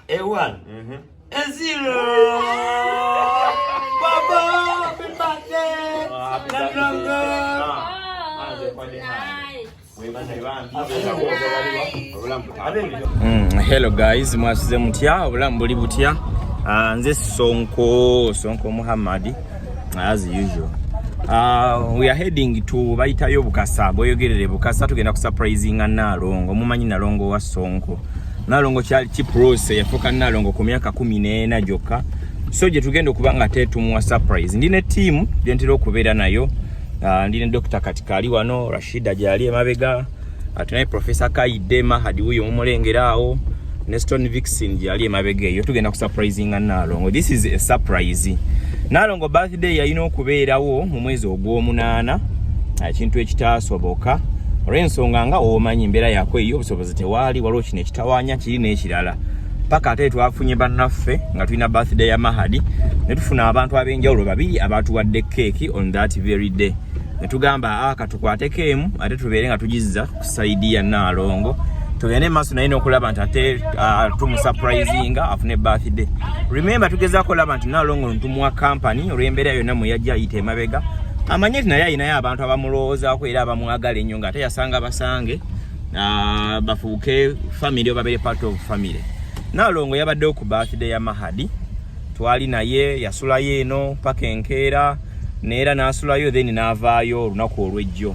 A1 A0 Baba happy birthday Hello guys, mwasize mutya obulamu buli butya? Nze Sonko Muhammad as usual. We are heading to bayitayo Bukasa, boyogerere Bukasa tugenda ku surprisinga Nalongo. Mumanyi Nalongo wa Sonko. Nalongo kyali kiprose yafuka Nalongo ku myaka 14 jokka. So je tugenda okubanga tetu mu surprise. Ndine team gentiro okubeera nayo. Ndine Dr. Katikali wano, Rashida Jali emabega, tunaye Professor Kaidema hadi huyo mumulengerao, Neston Vixen Jali emabega eyo tugenda ku surprisinga Nalongo. This is a surprise. Nalongo birthday yalina okubeerawo mu mwezi ogw'omunaana, ekintu ekitasoboka olw'ensonga nga omanyi embeera yakwe eyo obusobozi tewaali, waliwo kino ekitawaanya kiri n'ekirala. Paka ate twafunye bannaffe nga tulina birthday ya Mahadi ne tufuna abantu ab'enjawulo babiri abatuwadde keeki on that very day. Ne tugamba katukwateko emu ate tubeere nga tugizza ku saidi ya Nalongo. Tugende maaso naye n'okulaba nti ate tumusurprisinga afune birthday. Remember tugezaako olaba nti Nalongo ntumuwa company olw'embeera yonna mwe yajja ayita emabega. Amanye nti naye ayinayo abantu abamulowoozaako era abamwagala ennyo ng'ate yasanga basange bafuuke family oba babeere part of family. Nalongo yabaddewo ku birthday ya Mahadi. Twali naye yasulayo eno paka enkeera neera n'asulayo then n'avaayo olunaku olw'ejjo.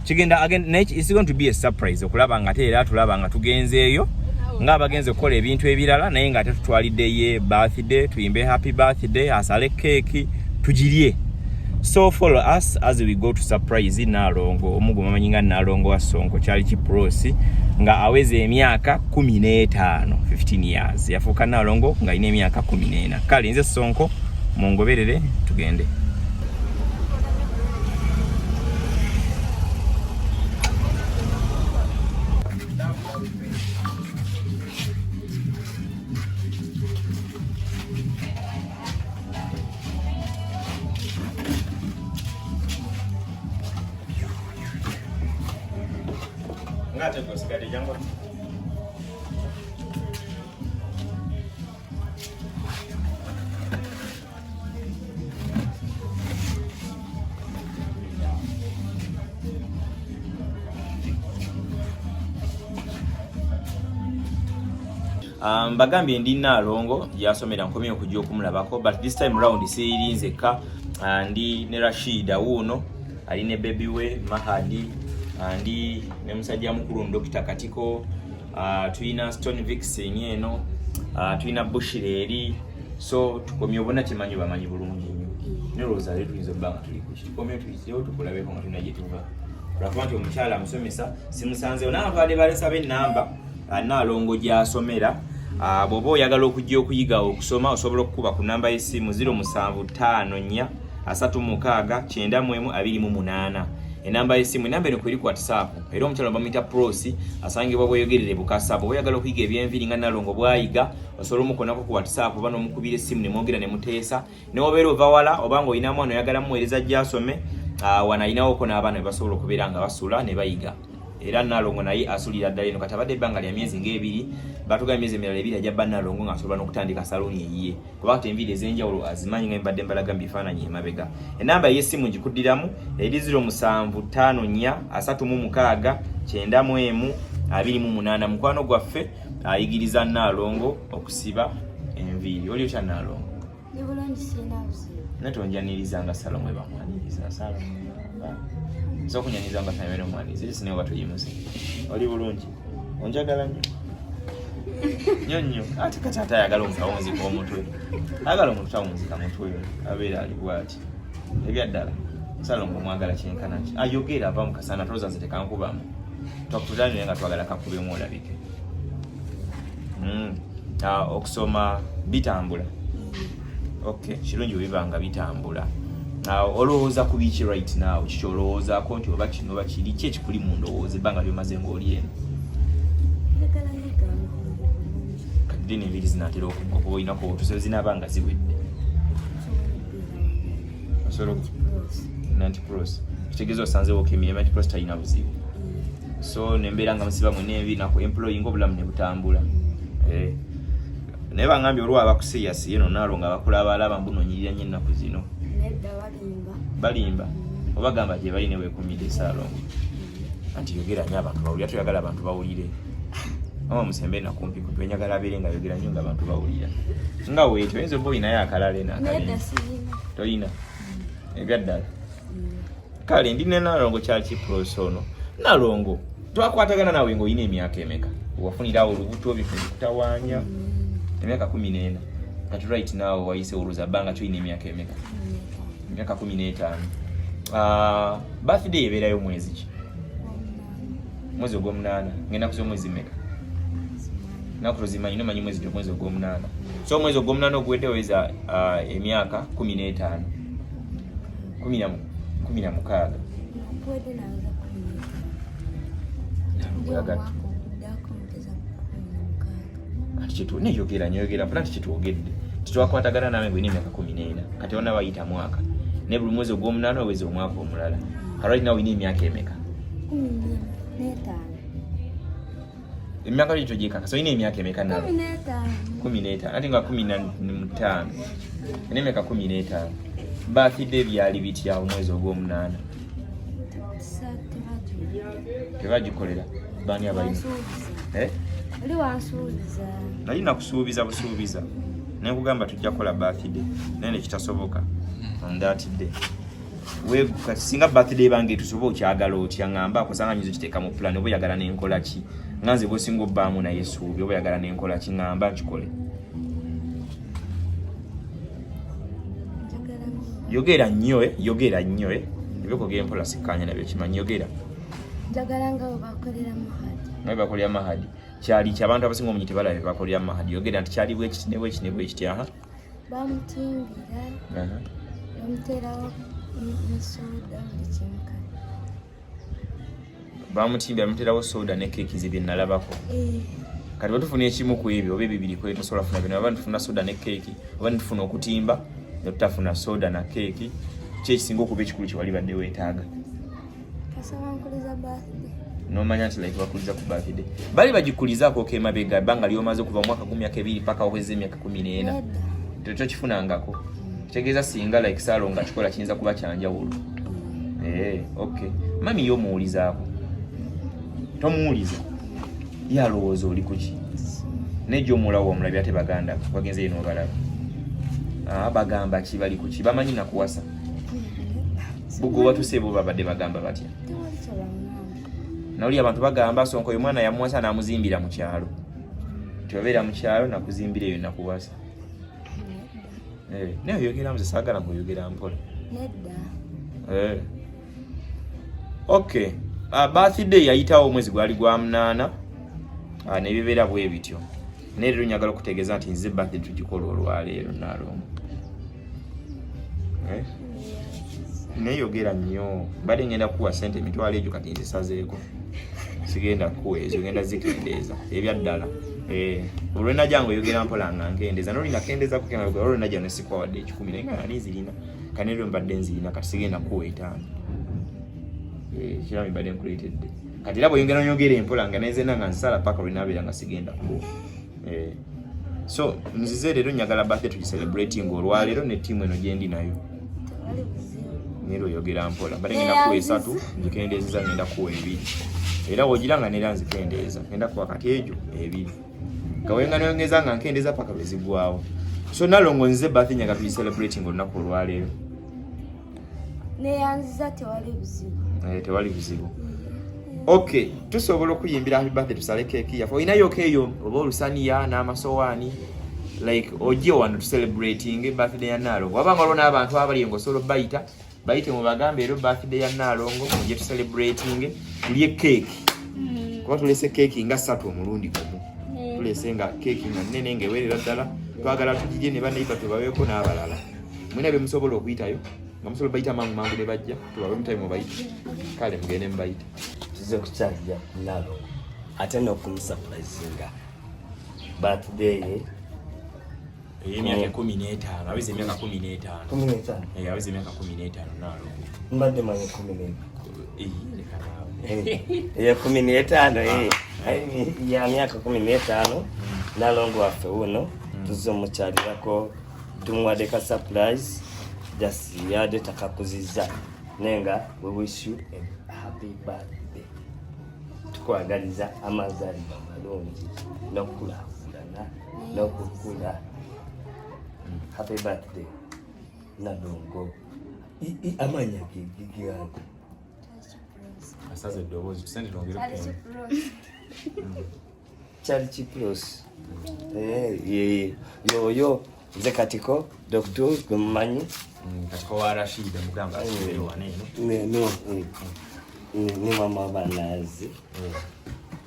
Kigenda again it's going to be a surprise okulaba nga era tulaba nga tugenzeeyo nga abagenze okukola ebintu ebirala naye nga tetutwalidde birthday tuyimbe happy birthday asale keeki tugirye. So follow us as we go to surprise Nalongo. Omugo mamanyi nga Nalongo wa Sonko kyali kiprosi nga aweze emyaka 15 years yafuuka Nalongo nga ine emyaka 14. Kale nze Sonko mungoberere tugende. Ngate kosikade jango. Bagambye ndi Nalongo yasomera nkomye okujja okumulabako but this time round siirinzeka ndi ne Rashida wuno ali ne baby we Mahadi andi ne musajja mukulu Dr. Katiko tuina Stone Vixen eno tuina Bushireri so tukomye obona kimanyi bamanyi bulungi ne Rosa letu izo banga tulikushi tukomye tuiseyo tukulabeko nga tunaje tuva rafanti omukyala musomesa simusanze onavade balesa be namba Nalongo gyasomera bobo oyagala okujja okuyiga okusoma osobola okukuba ku namba y'essimu 075 369 928. Enamba y'essimu enamba eno kweri ku WhatsApp era omukyala bamuyita Prosi asangibwa bweyogerere Bukasa bwe oyagala okuyiga ebyenviri nga Nalongo bwayiga osobola omukonako ku WhatsApp oba n'omukubira essimu ne mwogera ne muteesa ne obeera ovawala oba nga olina mwana oyagala muweereza gy'asome wana ayinawo n'abaana be basobola okubeera nga basula ne bayiga. Era Nalongo naye asulira ddala eno kati abadde ebbanga lya myezi ng'ebiri batuga emyezi emirala ebiri ajja bba Nalongo ng'asobola n'okutandika saloni eyiye kuba kati enviiri ez'enjawulo azimanyi nga mbadde mbalaga mu bifaananyi emabega. Enamba y'essimu ngikuddiramu eri 0754699228. Mukwano gwaffe ayigiriza Nalongo okusiba enviiri. Oli otya Nalongo? Ndi bulungi sina buzibu. Natonjaniriza nga salo mwe bamwaniriza salo. So kunyaniza nga famere mwaniza isi ne watu yimuse. Oli bulungi. Onjagala nnyo. Nyonyo ati kata ayagala omutawunzi ko omutwe. Agala omutawunzi ka mutwe abeera ali bwati. Ebyaddala. Salongo mwagala kyenkana ki. Ayogera ava mu kasana troza zitekankubamu. Twakutanye nga twagala kakube mu olabike. Okusoma bitambula. Okay, kirungi bibanga bitambula. Olowooza ku biki right now kikyolowooza ko nti oba kino oba kiri ki ekikuli mu ndowooza ebbanga lyomaze ng'oli eno kadde n'enviiri zinaatera okuba olinako otusozi zinaaba nga ziwedde osobola Nanti-Pros kitegeeza osanzeewo okemira Nanti-Pros talina buzibu so nembeera nga musiba mu n'enviiri nako employing obulamu ne butambula naye bangambye olwa abakusiya si eno Nalongo abakulaba alaba mbunoonyirira nnyo ennaku zino. Nedda Balimba. Oba gamba gye bali ne weekumidde Saalongo. Anti yogera nnyo abantu bawulira, tuyagala abantu bawulire. Mama Musembe nakumpi ku twenyagala abeere nga yogera nnyo nga abantu bawulira. Nga weetyo oyinza oba olinayo akalala n'akalala. Tolina. Ebyaddala. Kale ndi ne Nalongo kyaki prosono. Nalongo twakwatagana nawe ng'olina emyaka emeka? Wafunirawo olubuto bikutawaanya. Emyaka 14. Kati right now wayise oluza bbanga kyolina emyaka emeka? Emyaka 15. Birthday ebeerayo mwezi ki? Mwezi ogw'omunaana. Ngenda kuzo mwezi meka? Naku tozimanyi nomanyi mwezi gw'omwezi ogw'omunaana. So mwezi ogw'omunaana oguwedde weza emyaka 15. 16. Neyogera nyogera mpala tikitwogedde titwakwatagana nawe ngwe n'emyaka 14 kati ona bayita mwaka ne buli mwezi ogw'omunaana oweza omwaka omulala right now ina emyaka emeka? 15. Emyaka lito gyekaka so ina emyaka emeka nalo? 15 ati nga 15 n'emyaka 15. Birthday byali bitya omwezi ogw'omunaana? Tebagikolera bani abalina? Oli wansuubiza. Nali nakusuubiza busuubiza. Ne nkugamba tujja kola birthday. Nene kitasoboka. On that day. We kati singa birthday bange tusobola okyagala otya ngamba kusanga nyizo kiteeka mu plan obo yagala n'enkola ki. Nganze bo singo baamu na Yesu obo yagala n'enkola ki ngamba kikole. Yogera nnyo Ebyo kogera empola sikanya nabyo kimanyi yogera. Njagala nga bakolera mahadi. Naye bakolera mahadi. Kyali ky'abantu abasinga omunyi tebalabe bakolera mahadi. Yogera nti kyali bwekiti ne bwekiti aha. Bamutimbira. Bamuterawo soda n'ekimuka. Bamuterawo soda ne keeki zibye nalabako. Kati batufuna ekimu ku ebyo oba ebibiri kwe tosobola funa bino. Abantu tufuna soda ne keeki oba tufuna okutimba ne tutafuna soda na keeki. Kyekisinga okuba ekikulu kye wali badde weetaaga. Kasaba nkuliza birthday. Nomanya nti like bakuliza ku birthday. Bali bagikulizaako kemabega banga lyomaze kuva mwaka 12 paka oweze emyaka 14. Tetyo kifunangako. Kitegeeza singa like Saalongo kikola kiyinza kuba kyanjawulo. Okay. Mami yo muwulizaako. Tomuwuliza. Yalowooza oli kuki? Nejjo omulawo omulabi ate baganda bagenze eno balaba. Bagamba ki bali kuki? Bamanyi nakuwasa. Bugo watusebo babadde bagamba batya. Nauli abantu bagamba Sonko oyo mwana yamuwasa n'amuzimbira mu kyalo. Tyobeera mu kyalo nakuzimbira eyo nakuwasa. Naye yogera mze saagala ng'oyogera mpola. Nedda. Okay. Birthday yayitawo omwezi gwali gwa 8. Ne bibeera bwe bityo. Ne leero njagala okutegeeza nti nze birthday tugikola olwaleero Nalongo. Neyogera nnyo. Bade ngenda kuwa sente emitwalo egyo kati nzisazeeko. Sigenda kuwa ezo ngenda zikendeeza. Ebyaddala. Olwena jangu yogera mpola nga nkendeza. Noli nakendeza kukema yogera olwena jangu nesikwa wadde 10 naye nga nizirina. Kanero mbadde nzirina kati sigenda kuwa 5. Kirami mbadde nkuleetedde. Kati labo yongera nyogera empola nga nenzena nga nsala paka olwenabeera nga sigenda kuwa. So nzize leero njagala birthday tugicelebrating olwaleero ne tiimu eno gyendi nayo. Nero yogera mpola. Bade ngenda kuwa 3 nzikendeeza ngenda kuwa 2. Era wogiranga nera nzikendeeza. Ngenda kuwa kati ejo 2. Kawenga nyongeza nga nkendeza paka bezigwawo. So Nalongo nze birthday nyaga tugicelebrating olunaku olwaleero. Neyanziza tewali buzibu. Tewali buzibu. Okay, tusobola okuyimbira happy birthday tusale keeki yaffe. Oyinayo keeyo oba olusaniya n'amasowaani like ojje wano to celebrating birthday ya Nalongo. Wabanga olwo n'abantu abali ngosolo bayite mu bagambe ero birthday ya Nalongo ojje to celebrating tulye keeki. Kuba tulese keeki nga 3 omulundi gumu. Tulese nga keeki nga nnene ng'eweerera ddala. Twagala tugije ne bannayiba tubaweeko n'abalala. Mwina bye musobola okuyitayo nga musobola bayita mangu ne bajja tubawe mutayi mu bayita. Kale mugende mu bayita. Tuze kukyajja Nalongo ate n'okumusurprisinga birthday emyaka 15 aweze emyaka 15 aweze emyaka 15 Nalongo mbadde manyi 15 ya myaka 15 Nalongo waffe uno tuzze mukyalirako tumuwadde ka surprise just yadde takakuziza nenga we wish you a happy birthday tukwagaliza amazaalibwa malungi n'okulaakulana n'okukula happy birthday Nadongo amanya gigango asaze eddoboozi tusente nongera Charlie Chipros yoyo nze katiko doctor gwemumanyi katiko wa Rashid mugamba asibeera waneeno ni mama banazi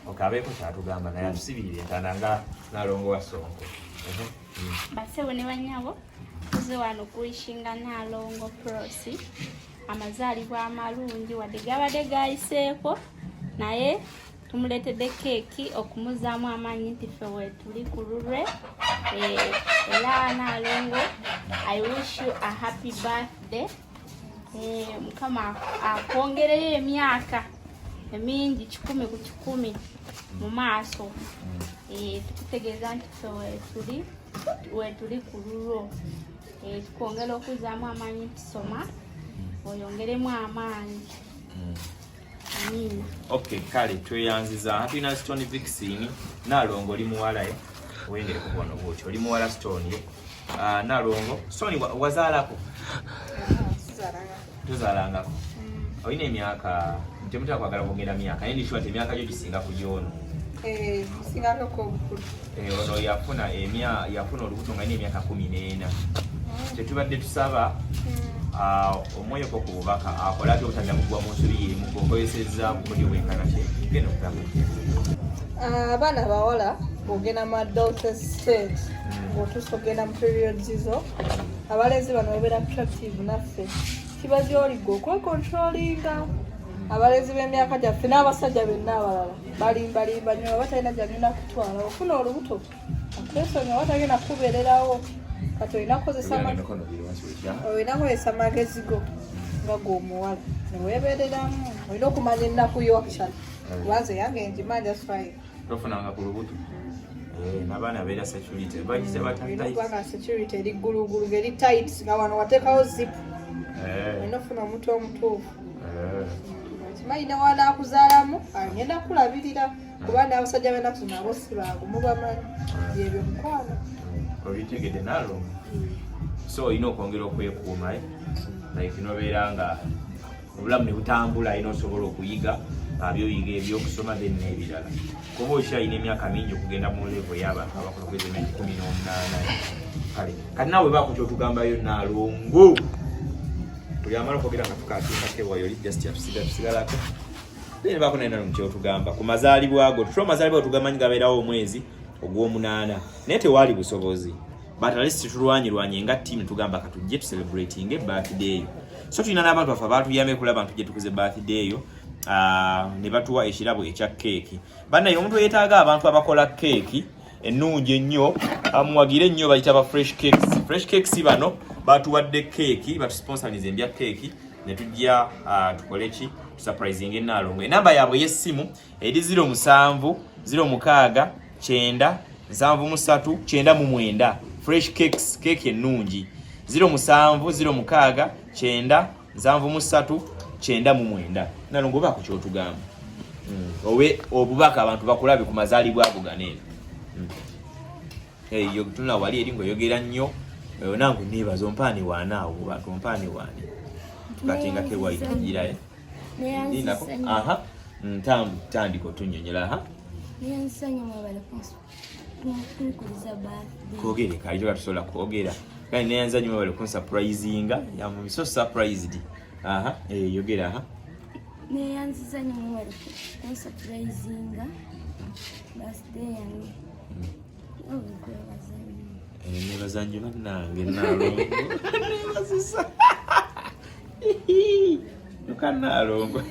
okabeeko kyatugamba naye atusibiire entanda nga Nalongo wa Sonko basebo ne banyabo tuze wano kuishinga Nalongo Prosi amazaalibwa amalungi wadde gabadde gayiseeko naye tumuletedde keeki okumuzaamu amaanyi nti ffe weetuli ku lulwe era Nalongo I wish you a happy birthday mukama akwongereyo emyaka emingi 100 ku 100 mu maaso tukutegeeza nti ffe weetuli ku lulwo tukwongera okuzaamu amaanyi nti soma oyongeremu amaanyi amina. Okay, kale tweyanziza tulina Stone Vixen Nalongo oli muwalaye wengere kubona bwotyo oli muwala Stone Nalongo Stone wazaalako tuzaalangako olina emyaka ntemuta kwagala kwogera myaka naye ndishwa nti emyaka gyo gisinga ku gyono singako obukulu ono yafuna olubuto nga alina emyaka 14 tetubadde tusaba omwoyo ko ku bubaka akola ati obutadda mugwa mu nsobi yemu gokoyesezza bukodyo bwenkana kye genda okutamba abaana bawala ogenda mu adult stage ng'otuusa ogenda mu periods zo abalezi bano babeera attractive naffe kibazi oligga okwekontrolinga abalezi b'emyaka gyaffe n'abasajja benna abalala balimbalimba nnyo batalina gyalina kutwala ofuna olubuto akwesonga batagenda kubeererawo kati olina kukozesa magezi go nga g'omuwala neweebeereramu olina okumanya ennaku yokyala kubanza eyange njimanja sfaire tofunanga ku lubuto n'abaana beera security bagize kubanga security eri ggulugulu eri tight nga wano wateekawo zipu olina ofuna omuntu omutuufu kimanyi ne wana akuzaalamu agenda kulabirira kubanga abasajja benaku nabo si bangu mubamanyi byebyo mukwano obitegedde Nalongo so olina okwongera okwekuuma like nobeera nga obulamu ne butambula alina osobola okuyiga byoyiga ebyokusoma then n'ebirala kuba okyalina emyaka mingi okugenda mu level y'abantu abakola kwezementi 18 kale kati naawe baako kyotugambayo Nalongo buli amala okwogera nga tukatinga kewayo oli just yatusigalako then baako naye Nalongo kyotugamba ku mazaalibwa ago tutula amazaalibwa tugamanyi gabeerawo omwezi ogw'omunaana naye tewaali busobozi but at least tulwanyirwanye nga team tugamba katujje tu celebrating birthday yo so tulina n'abantu baffe abatuyambe kulaba abantu gye tukuze birthday yo ne batuwa ekirabo ekya keeki bannaye omuntu yeetaaga abantu abakola keeki ennungi ennyo amuwagire ennyo bayita ba fresh cakes bano batuwadde keeki batusponsanize endya keeki ne tujja tukole ki surprising Nalongo enamba yaabwe y'essimu eri 07 06 9 73 99 fresh cakes keeki ennungi 07 06 9 73 99 Nalongo baako kyotugamba owe obubaka abantu bakulabe ku mazaalibwa ago ganeeno yo tunula wali eri ng'oyogera nnyo nange neebaza ompaani waanaawo bantu ompaani waani tukatenga kewayitugirayo ninako tandika otunnyonnyola kwogere kali toka tusobola kwogera kandi neyanza nnyo mwebale kunsurprisinga yamubi so surprised yogera neyanziza nnyo mwebale kunsurprisinga birthday yange nebaza nnyo bannange Nalongo nebazisa yuka Nalongo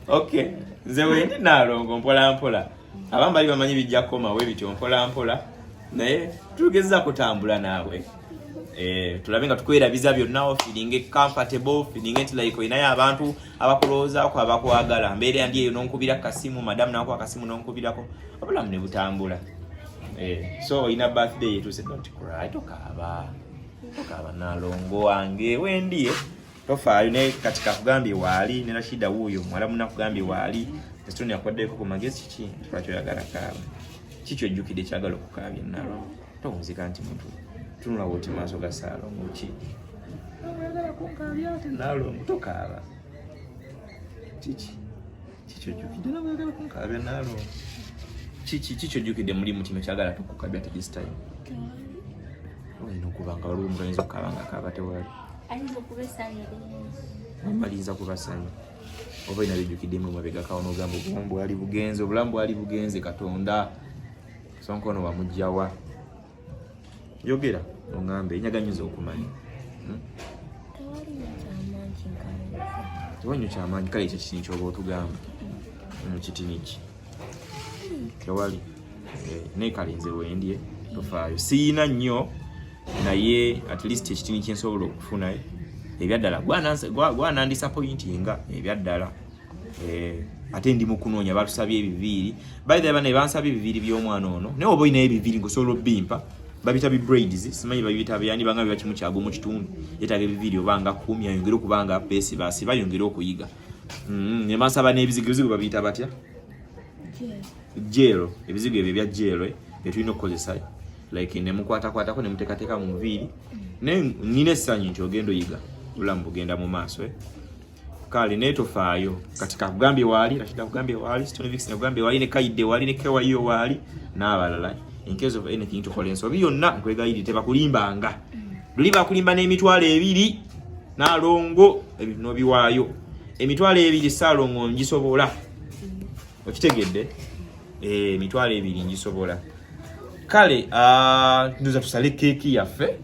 okay nze wendi Nalongo mpola mpola abamu bali bamanyi bijja kukomawo ebityo mpola mpola naye tugeza kutambula naawe tulabe nga tukwerabiza byonna feeling comfortable feeling nti like oyinayo abantu abakuloozaako abakwagala mbeera ndi eyo nonkubira kasimu madamu nako akasimu nonkubirako obulamu ne butambula So ina birthday yetu said don't cry tokaaba nalongo wange wendiye tofaayo ne katika kugambye wali nina shida huyo mwalamu na kugambye wali testoni yakwadde ko magezi kiki twacho yagala kaaba kicho jukide kyagala okukabya nalo tonzika nti muntu tunula woti maso ga salo muki yagala kunkabya nalo tokaaba kicho jukide nalo yagala kunkabya nalo kicho jukide muri mutima kyagala tukukabya at this time okubanga waliwo omuntu ayinza okukabanga akaba tewali ayinza okubesanire amalinza kubasanya oba ina bijjukiddemu mabega kawo n'ogamba obulambu ali bugenze Katonda Sonko ono wamugjawa yogera ongambe enyaganyiza okumanya tewanyo kyamaanyi kale ekyo kitini kyoba otugamba kitiniki tewali naye kale nze wendye tofaayo siina nnyo naye at least ekitini kyensobola okufuna ebyaddala gwana disappointinga ebyaddala ate ndi mukunoonya batusabye ebiviiri by the way bane bansabye ebiviiri by'omwana ono naye oba oyinayo ebiviiri ng'osobola obbimpa babita bi braids simanyi babiyita byandi banga biba kimu kyago mu kitundu yetaaga ebiviiri obanga 10 ayongere okubanga besi basi bayongere okuyiga ne bansaba n'ebizigo babiyita batya jero ebizigo ebyo bya jero byetulina okukozesa like ne mukwatakwatako ne muteekateeka mu nviiri nina essanyu nti ogenda oyiga obulamu bugenda mu maaso kale naye tofaayo katika kugambye waali Rashida kugambye waali Stone Vix kugambye waali ne Kaide waali ne Kewa iyo waali n'abalala in case of anything tukole ensobi yonna nkwegayiri tebakulimbanga luli bakulimba n'emitwalo 2 n'alongo ebintu nobiwaayo emitwalo 2 Saalongo ngisobola okitegedde emitwalo 2 ngisobola kale nduza tusale keeki yaffe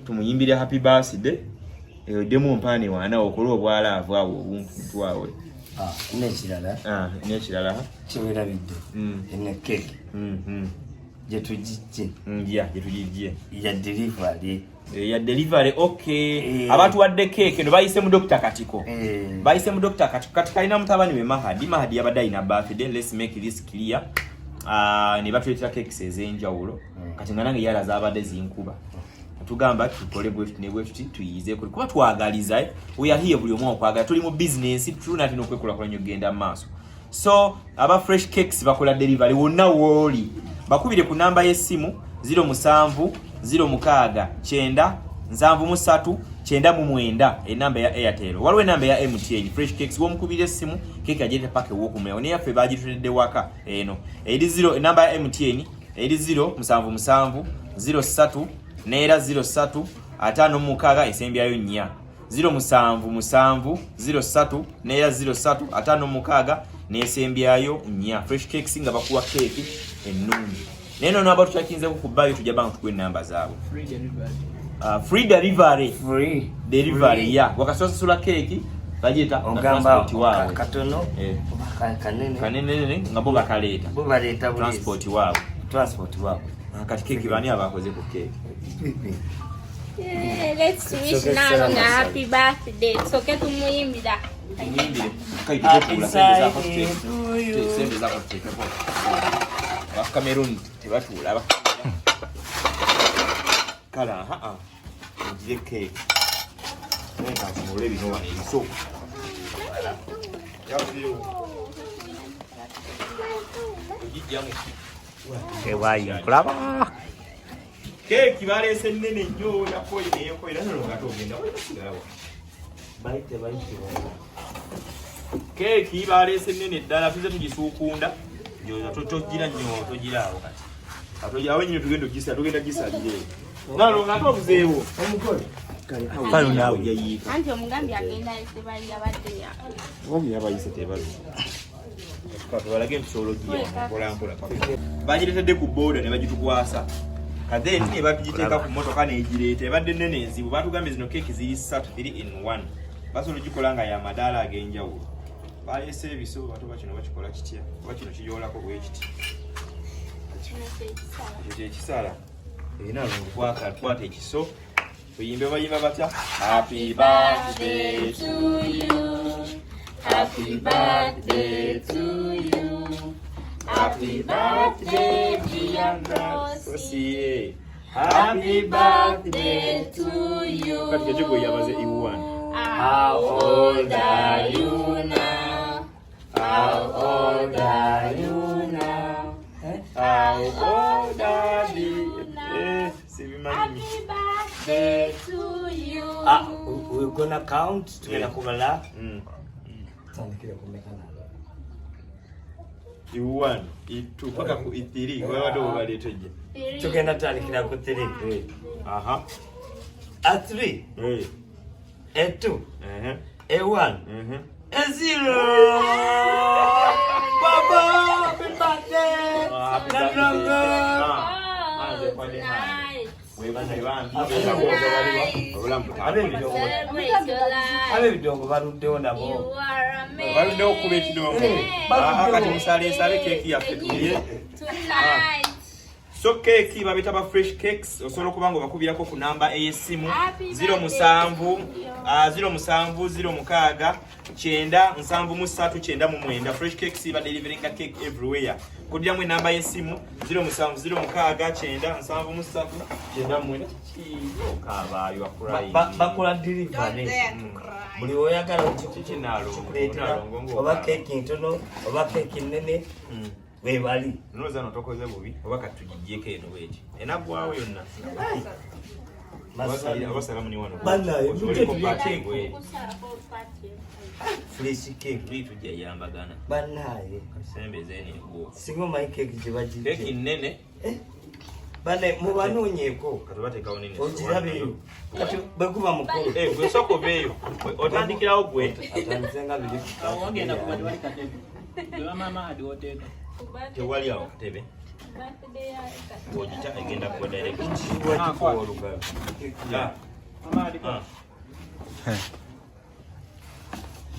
tumuyimbire happy birthday demo mpane wana okolo obwalaavu awo obuntu awo nekirala kiwerabidde ene cake jetujijje ya delivery okay abantu wadde cake no bayise mu Dr. Katiko bayise mu Dr. Katiko katika ina mutabani we Mahadi yabadde ina birthday let's make this clear ne batuletera cakes ezenjawulo kati nange yala zabadde zinkuba tugamba tukole bwefuti tuyize kuba twagaliza we are here buli omu okwagala tuli mu business tuna tino kwekola kwa nyo genda maaso so aba fresh cakes bakola delivery wonna woli bakubire ku namba y'essimu 07 06 9 73 9 enamba ya Airtel waliwo enamba ya MTN fresh cakes wo mukubire essimu cake ajete pake wo kumeo ne yafe bagitudde waka eno eri 0 enamba ya MTN eri 0 07 Nera 03 atano mukaga esembyayo nnya 07 03 Nera 03 atano mukaga nesembyayo nnya fresh cakes nga bakuwa cake ennungi neno nabo tutakinze kukubayo tujaba ntukwe namba zabo free delivery ya wakasosa sula cake bajeta ogamba katono kanene ngabo bakaleta transport wabo kati cake bani abakoze ku cake let's wish Nalo a happy birthday so ke tumuyimbira sembe zako teke po Cameroon tebatula kala nje cake neka kumule bino wali so kulaba keki balese nene nnyo yakoyeko era nalo gatogenda walisigalawo baite keki balese nene ddala tuze tugisuukunda njoza togira nnyo togiraawo kati atogira wenyine tugenda gisalire nalo ngato obuzeewo omukole kale nawe yayiika anti omugambi agenda esebali abadde ya omu yabayise tebazi balage tusologiya mpolampola bagiretedde ku boda ne bagitukwasa kadeni ne batugiteeka ku motoka negireeta ebadde nnene enzibu batugambye zino keeki ziri 3 in 1 basobola ogikola nga ya madaala ag'enjawulo baleese ebiso batoba kino bakikola kitya oba kino kiyoolako bwekiti ekisala erina kwata ekiso tuyimbe bayimba batya happy birthday to you. Happy birthday to you. Happy birthday, dear Rosie. Happy birthday to you. How old are you now? How old are you now? How old are you now? Happy birthday to you. We're gonna count. Tugenda kubala. Tandikira kumeka nalo. I1, I2, paka ku I3, wabadde obaleeteje. Tugenda tandikira ku 3. Aha. A3. A2. A1. A0. Baba, happy birthday. Abebidongo baluddewo nabo. Baluddewo okuba ekidongo. Kati musale keeki yaffe tulye. So keeki babita ba fresh cakes osobola okuba nga bakubirako ku namba ey'essimu 0706 fresh cakes ba delivering cake everywhere. Kudyamu enamba y'essimu 0706 kabayo akulai bakola delivery. Buli oyagala oba keeki ntono oba keeki nnene webali noza notokoze bubi oba katujijjeko eno bweti enagwawo yonna abasalamu ni wano fresh cake tujja yambagana banaye kasembeze n'egwo singo my cake gibajije keeki nnene bane mubanoonyeko katubateekawo nene ogirabe kati bwekuba mukulu gwe soko beeyo otandikirawo gwe atandisenga biri wagenda kubali wali katebe mama adi oteeka tewali awo katebe ogita egenda kuba direct olugabe mama adi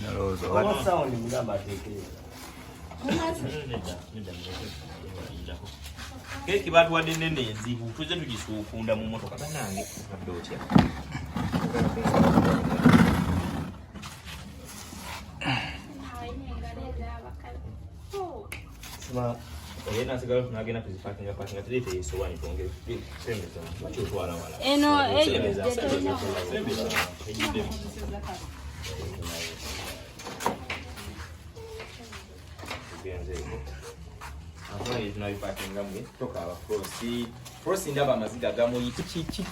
naloozo oba sound mugamba ateekere keeki batuwadde nnene enzibu tuzze tugisuukunda mu motoka banange adde otya nasigala tunagenda kuzipakinga tuleete esowani twongere kyotwala wala tunabipakinga mwe tokaaba frosi ndaba amaziga gamuyiti kiki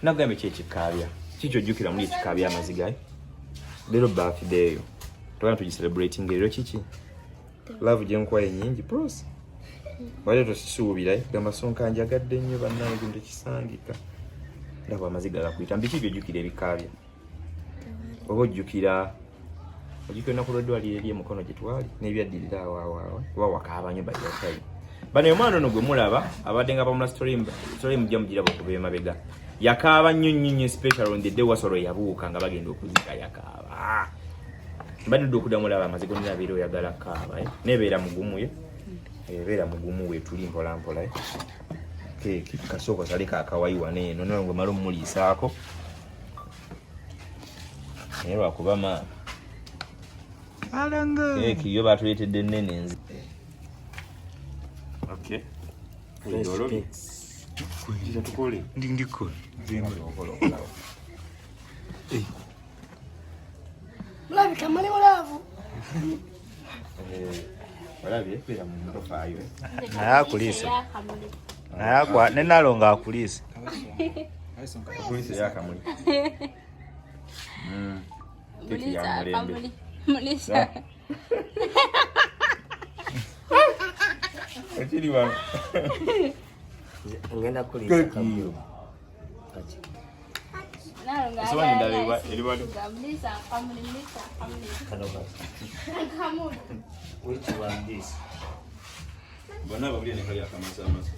nagambe kyekikaabya kikyojjukira muli ekikaabya amaziga leero birthday eyo tugenda tugiselebrating leero kiki love gyenkwaye nyingi prosi wale tosisuubira gamba sonka njagadde nnyo bannaye bintu ekisangika ndaba amaziga gakuyita mbiki byojjukira ebikaabya oba ojjukira ennaku lw'eddwaliro eri emukono gye twali n'ebyaddirira awaawaawa kuba wakaaba nnyo bajatayi bano omwana ono gwe mulaba abadde nga bamula story mujja mugiraba okuva emabega yakaaba nnyo special on the day wasolo yabuuka nga bagenda okuzika yakaaba mbadde okudamulaba amazigo nirabeera oyagala kaaba nebeera mugumu ebeera mugumu wetuli mpolampola keeki kasooka saleka akawayiwa neeno naye gwe mala omuliisaako naye lwakuba maama keeki yo batuleetedde nnene enzi tukole ndikola mulabika mali mulavu olabye beera mu motoka ayo naye akuliise naye nenalo nga akuliise akulise yakamuli keeki ya mulembe Mulisa. ekiri wano ngenda kulisa kabuyo Someone ndaleba elibado. Mulisa, Mulisa. Which one this? Bwana babuli ne kali akamasa amasa.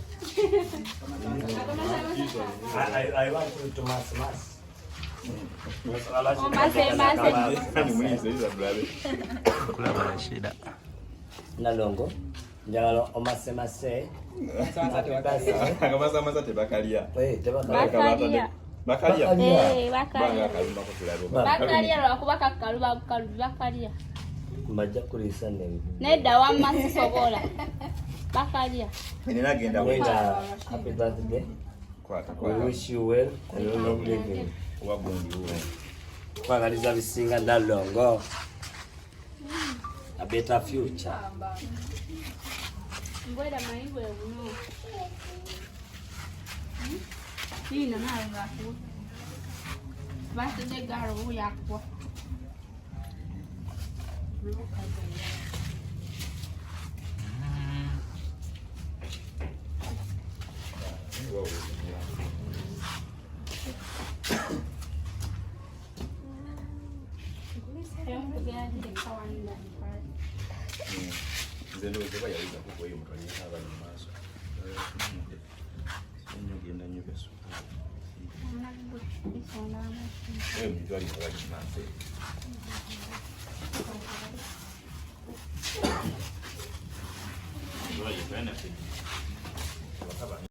I want to mass. Ni mwezi hizo brother. Kula bana shida. Nalongo. Njalo omase. Akamasa amasa tebakalia. Bakalia. Bakalia. Bakalia. Bakalia lwakuba kakalu bakalia. Mbajja kulisa ne. Nedda wamma sisobola. Bakalia. Nina genda Wenda, happy birthday. We wish you well and a long living. wagundi uwe. Kwagaliza bisinga ndalongo. A better future. Ngoja maiwe uno. Hii na nayo ngapo. Basi de garo yakwa. Zendo zeba yaiza kuko hiyo mtu anyesha bali maso. Nyo genda nyo beso. Mtu alikuwa kimase. Ndio yeye benefit.